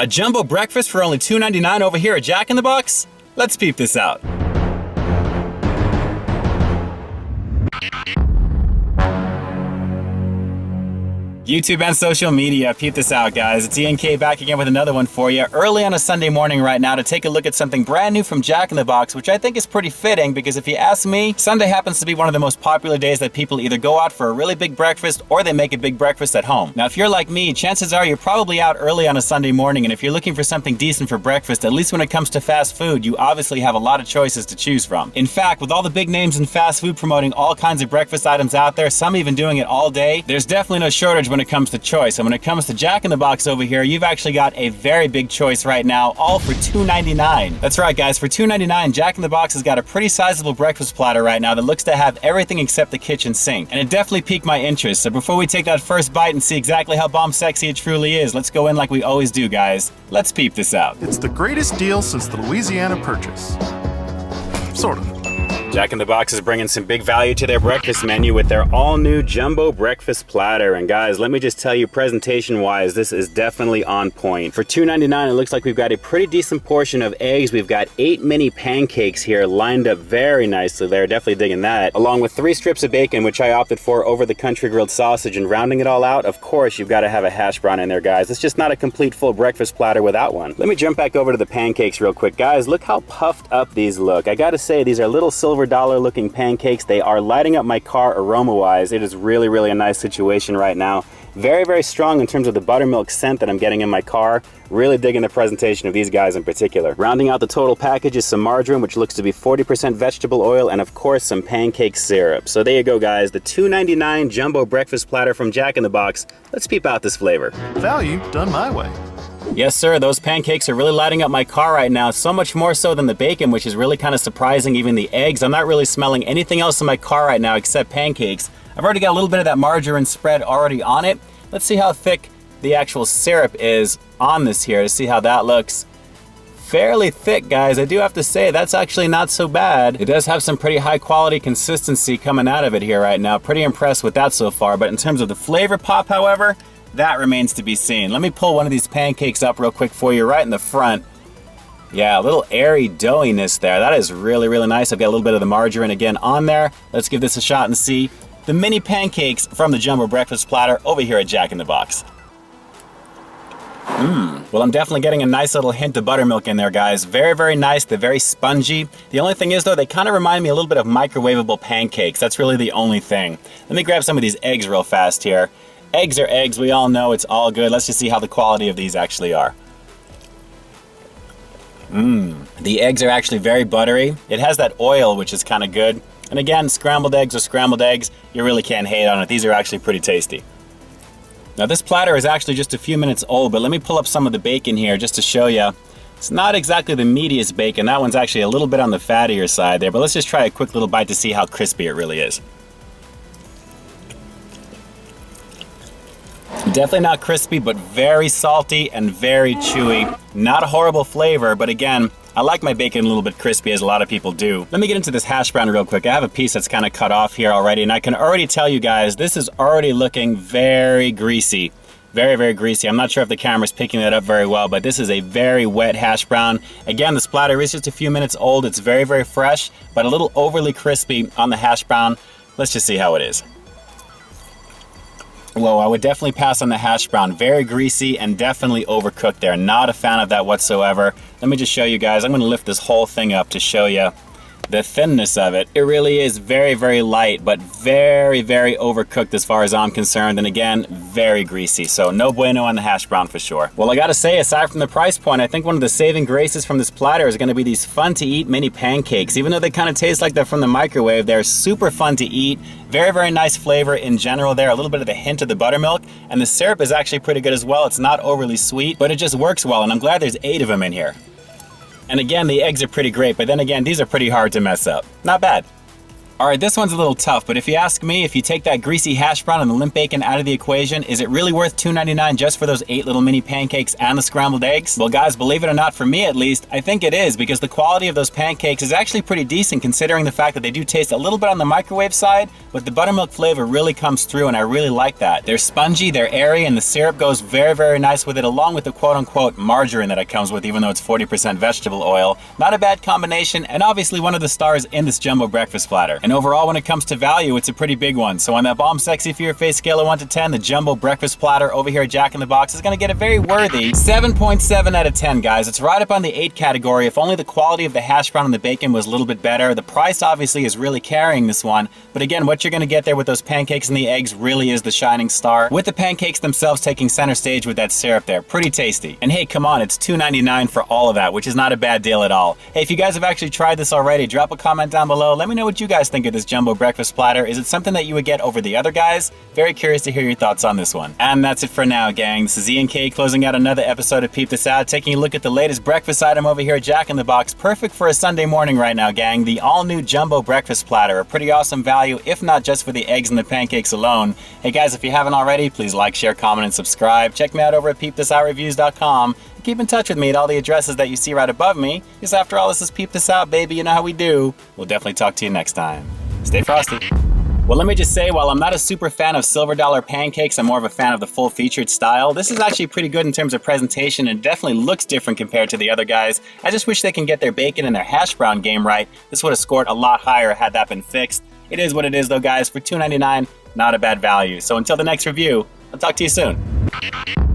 A jumbo breakfast for only $2.99 over here at Jack in the Box? Let's peep this out. YouTube and social media, peep this out, guys. It's ENK back again with another one for you. Early on a Sunday morning right now to take a look at something brand new from Jack in the Box, which I think is pretty fitting because if you ask me, Sunday happens to be one of the most popular days that people either go out for a really big breakfast or they make a big breakfast at home. Now, if you're like me, chances are you're probably out early on a Sunday morning, and if you're looking for something decent for breakfast, at least when it comes to fast food, you obviously have a lot of choices to choose from. In fact, with all the big names in fast food promoting all kinds of breakfast items out there, some even doing it all day, there's definitely no shortage when it comes to choice. And when it comes to Jack in the Box over here, you've actually got a very big choice right now, all for $2.99. That's right, guys, for $2.99, Jack in the Box has got a pretty sizable breakfast platter right now that looks to have everything except the kitchen sink. And it definitely piqued my interest. So before we take that first bite and see exactly how bomb sexy it truly is, let's go in like we always do, guys. Let's peep this out. It's the greatest deal since the Louisiana Purchase. Sort of. Jack in the Box is bringing some big value to their breakfast menu with their all-new jumbo breakfast platter. And guys, let me just tell you, presentation-wise, this is definitely on point. For $2.99, it looks like we've got a pretty decent portion of eggs. We've got 8 mini pancakes here lined up very nicely there. Definitely digging that. Along with 3 strips of bacon, which I opted for over the country grilled sausage. And rounding it all out, of course, you've got to have a hash brown in there, guys. It's just not a complete full breakfast platter without one. Let me jump back over to the pancakes real quick. Guys, look how puffed up these look. I gotta say, these are little silver dollar looking pancakes. They are lighting up my car aroma wise. It is really, really a nice situation right now. Very, very strong in terms of the buttermilk scent that I'm getting in my car. Really digging the presentation of these guys in particular. Rounding out the total package is some margarine, which looks to be 40% vegetable oil, and of course some pancake syrup. So there you go, guys, the $2.99 jumbo breakfast platter from Jack in the Box. Let's peep out this flavor. Value done my way. Yes, sir, those pancakes are really lighting up my car right now, so much more so than the bacon, which is really kind of surprising. Even the eggs, I'm not really smelling anything else in my car right now except pancakes. I've already got a little bit of that margarine spread already on it. Let's see how thick the actual syrup is on this here to see how that looks. Fairly thick, guys. I do have to say that's actually not so bad. It does have some pretty high quality consistency coming out of it here right now. Pretty impressed with that so far, but in terms of the flavor pop, however, that remains to be seen. Let me pull one of these pancakes up real quick for you right in the front. Yeah, a little airy doughiness there. That is really, really nice. I've got a little bit of the margarine again on there. Let's give this a shot and see the mini pancakes from the jumbo breakfast platter over here at Jack in the Box. Well, I'm definitely getting a nice little hint of buttermilk in there, guys. Very, very nice. They're very spongy. The only thing is, though, they kind of remind me a little bit of microwavable pancakes. That's really the only thing. Let me grab some of these eggs real fast here. Eggs are eggs, we all know, it's all good. Let's just see how the quality of these actually are. The eggs are actually very buttery. It has that oil, which is kind of good. And again, scrambled eggs are scrambled eggs. You really can't hate on it. These are actually pretty tasty. Now this platter is actually just a few minutes old, but let me pull up some of the bacon here just to show you. It's not exactly the meatiest bacon. That one's actually a little bit on the fattier side there, but let's just try a quick little bite to see how crispy it really is. Definitely not crispy, but very salty and very chewy. Not a horrible flavor, but again, I like my bacon a little bit crispy, as a lot of people do. Let me get into this hash brown real quick. I have a piece that's kind of cut off here already, and I can already tell you guys, this is already looking very greasy. Very, very greasy. I'm not sure if the camera's picking that up very well, but this is a very wet hash brown. Again, the splatter is just a few minutes old. It's very, very fresh, but a little overly crispy on the hash brown. Let's just see how it is. Whoa, I would definitely pass on the hash brown. Very greasy and definitely overcooked there. Not a fan of that whatsoever. Let me just show you guys. I'm going to lift this whole thing up to show you the thinness of it. It really is very, very light, but very, very overcooked as far as I'm concerned. And again, very greasy. So no bueno on the hash brown for sure. Well, I gotta say, aside from the price point, I think one of the saving graces from this platter is gonna be these fun to eat mini pancakes. Even though they kind of taste like they're from the microwave, they're super fun to eat. Very, very nice flavor in general there. A little bit of the hint of the buttermilk. And the syrup is actually pretty good as well. It's not overly sweet, but it just works well. And I'm glad there's 8 of them in here. And again, the eggs are pretty great, but then again, these are pretty hard to mess up. Not bad. Alright, this one's a little tough, but if you ask me, if you take that greasy hash brown and the limp bacon out of the equation, is it really worth $2.99 just for those 8 little mini pancakes and the scrambled eggs? Well guys, believe it or not, for me at least, I think it is, because the quality of those pancakes is actually pretty decent considering the fact that they do taste a little bit on the microwave side, but the buttermilk flavor really comes through and I really like that. They're spongy, they're airy, and the syrup goes very, very nice with it, along with the quote-unquote margarine that it comes with, even though it's 40% vegetable oil. Not a bad combination, and obviously one of the stars in this jumbo breakfast platter. And overall, when it comes to value, it's a pretty big one. So on that bomb sexy for your face scale of 1 to 10, the jumbo breakfast platter over here at Jack in the Box is going to get a very worthy 7.7 out of 10, guys. It's right up on the 8 category. If only the quality of the hash brown and the bacon was a little bit better. The price obviously is really carrying this one, but again, what you're going to get there with those pancakes and the eggs really is the shining star, with the pancakes themselves taking center stage with that syrup there. Pretty tasty. And hey, come on, it's $2.99 for all of that, which is not a bad deal at all. Hey, if you guys have actually tried this already, drop a comment down below. Let me know what you guys think of this jumbo breakfast platter. Is it something that you would get over the other guys? Very curious to hear your thoughts on this one. And that's it for now, gang. This is Ian K closing out another episode of Peep This Out, taking a look at the latest breakfast item over here at Jack in the Box. Perfect for a Sunday morning right now, gang. The all-new jumbo breakfast platter. A pretty awesome value, if not just for the eggs and the pancakes alone. Hey guys, if you haven't already, please like, share, comment, and subscribe. Check me out over at peepthisoutReviews.com. Keep in touch with me at all the addresses that you see right above me, because after all, this is Peep This Out, baby. You know how we do. We'll definitely talk to you next time. Stay frosty. Well, let me just say, while I'm not a super fan of silver dollar pancakes, I'm more of a fan of the full featured style. This is actually pretty good in terms of presentation and definitely looks different compared to the other guys. I just wish they can get their bacon and their hash brown game right. This would have scored a lot higher had that been fixed. It is what it is though, guys. For $2.99, not a bad value. So until the next review, I'll talk to you soon.